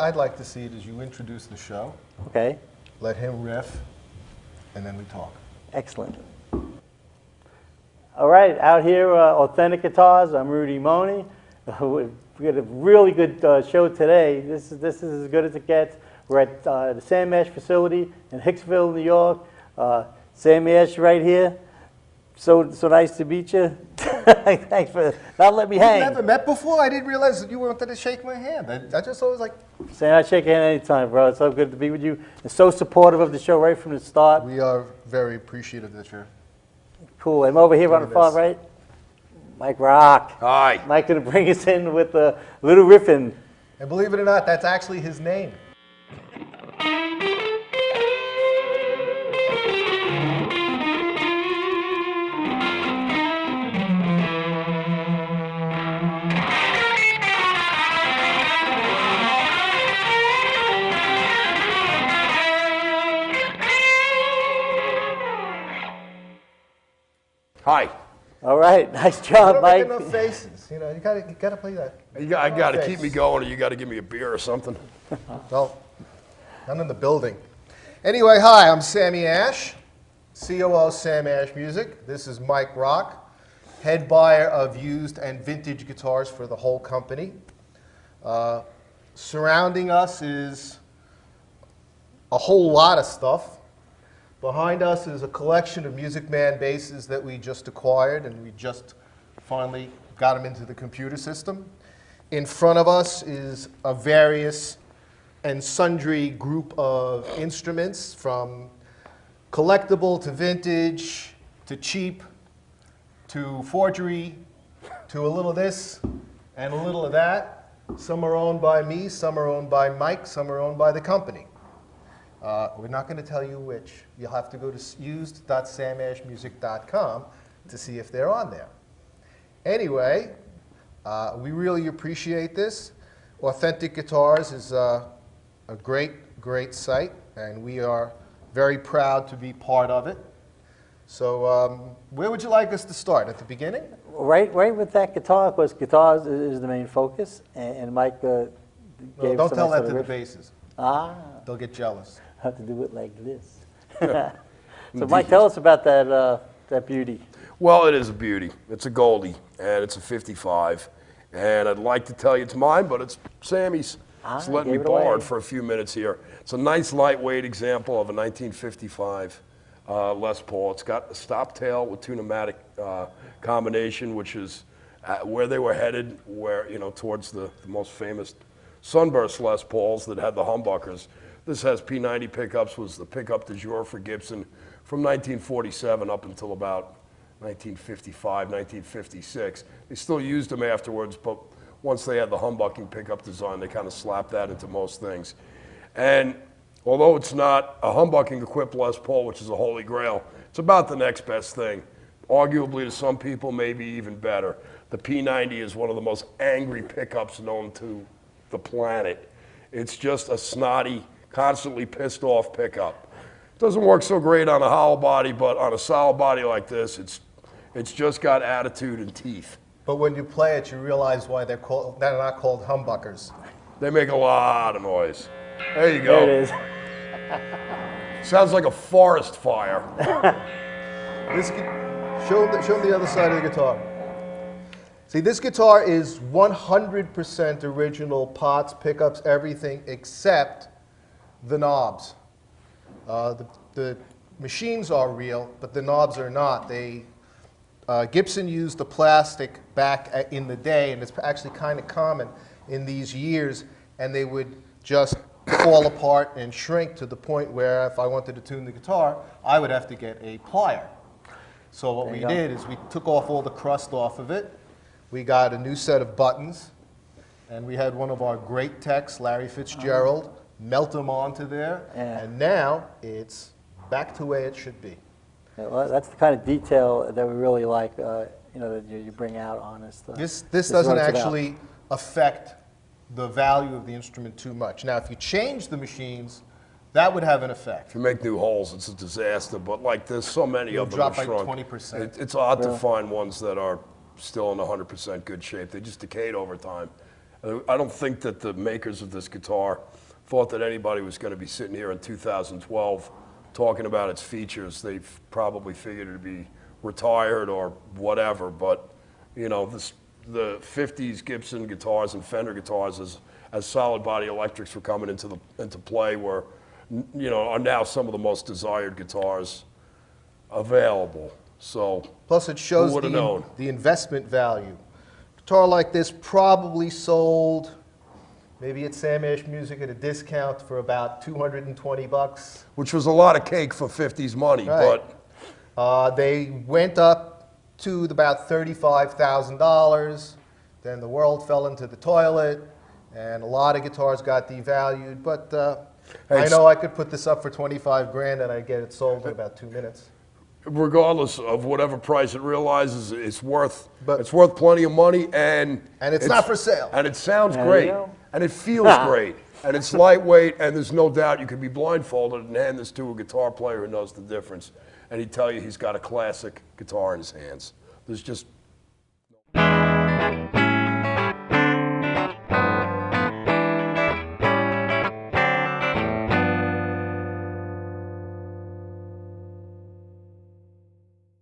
I'd like to see it is you introduce the show, Okay. let him riff, and then we talk. Excellent. All right, out here, Authentic Guitars. I'm Rudy Money. We got a really good show today. This is as good as it gets. We're at the Sam Ash facility in Hicksville, New York. Sam Ash right here. So nice to meet you. Thanks for not letting me hang. We've never met before? I didn't realize that you wanted to shake my hand. I just always like... Sam, I shake your hand anytime, bro. It's so good to be with you. And so supportive of the show right from the start. We are very appreciative that you're... Cool. I'm over here on the far right. Mike Rock. Hi. Mike going to bring us in with a little riffing. And believe it or not, that's actually his name. Hi. All right, nice job, Mike. Don't make enough faces. You know, you gotta play that. I got to keep me going, or you got to give me a beer or something. Well, none in the building. Anyway, hi, I'm Sammy Ash, COO Sam Ash Music. This is Mike Rock, head buyer of used and vintage guitars for the whole company. Surrounding us is a whole lot of stuff. Behind us is a collection of Music Man basses that we just acquired, and we just finally got them into the computer system. In front of us is a various and sundry group of instruments, from collectible to vintage to cheap to forgery to a little of this and a little of that. Some are owned by me, some are owned by Mike, some are owned by the company. We're not going to tell you which. You'll have to go to used.samashmusic.com to see if they're on there. Anyway, we really appreciate this. Authentic Guitars is a great, great site, and we are very proud to be part of it. So where would you like us to start? At the beginning? Right with that guitar, because guitars is the main focus, and Mike gave No, don't some tell that extra to the riff. basses. Ah, They'll get jealous. have to do it like this. So Mike, tell us about that beauty. Well, it is a beauty. It's a Goldie, and it's a 55. And I'd like to tell you it's mine, but it's Sammy's. It's letting me gave it borrow away. it for a few minutes here. It's a nice lightweight example of a 1955 Les Paul. It's got a stop tail with two pneumatic combination, which is where they were headed, towards the most famous Sunburst Les Pauls that had the humbuckers. This has P90 pickups, was the pickup du jour for Gibson from 1947 up until about 1955, 1956. They still used them afterwards, but once they had the humbucking pickup design, they kind of slapped that into most things. And although it's not a humbucking equipped Les Paul, which is a holy grail, it's about the next best thing. Arguably to some people, maybe even better. The P90 is one of the most angry pickups known to the planet. It's just a snotty, constantly pissed off pickup. Doesn't work so great on a hollow body, but on a solid body like this, it's just got attitude and teeth. But when you play it, you realize why they're not called humbuckers. They make a lot of noise. There you go. There it is. Sounds like a forest fire. Show them the other side of the guitar. See, this guitar is 100% original, pots, pickups, everything except the knobs. The machines are real, but the knobs are not. Gibson used the plastic back in the day, and it's actually kind of common in these years, and they would just fall apart and shrink to the point where if I wanted to tune the guitar, I would have to get a plier. So what we did is we took off all the crust off of it. We got a new set of buttons, and we had one of our great techs, Larry Fitzgerald, melt them onto there, and now it's back to the way it should be. Yeah, well, that's the kind of detail that we really like, that you bring out on us. This doesn't actually affect the value of the instrument too much. Now, if you change the machines, that would have an effect. If you make new holes, it's a disaster. But like there's so many of them drop are by shrunk. 20%. It's odd to find ones that are still in 100% good shape. They just decayed over time. I don't think that the makers of this guitar thought that anybody was going to be sitting here in 2012 talking about its features. They probably figured it'd be retired or whatever, but you know, the 50s Gibson guitars and Fender guitars as solid body electrics were coming into play were, you know, are now some of the most desired guitars available. So Plus it shows who would've known? the investment value. A guitar like this probably sold maybe at Sam Ash Music at a discount for about 220 bucks. Which was a lot of cake for 50s money, Right. but They went up to about $35,000. Then the world fell into the toilet, and a lot of guitars got devalued. But I know I could put this up for 25 grand, and I'd get it sold in about 2 minutes. regardless of whatever price it realizes, it's worth But- plenty of money, and it's not for sale. And it sounds There you great, go. and it feels great, and it's lightweight, and there's no doubt you could be blindfolded and hand this to a guitar player who knows the difference, and he'd tell you he's got a classic guitar in his hands. There's just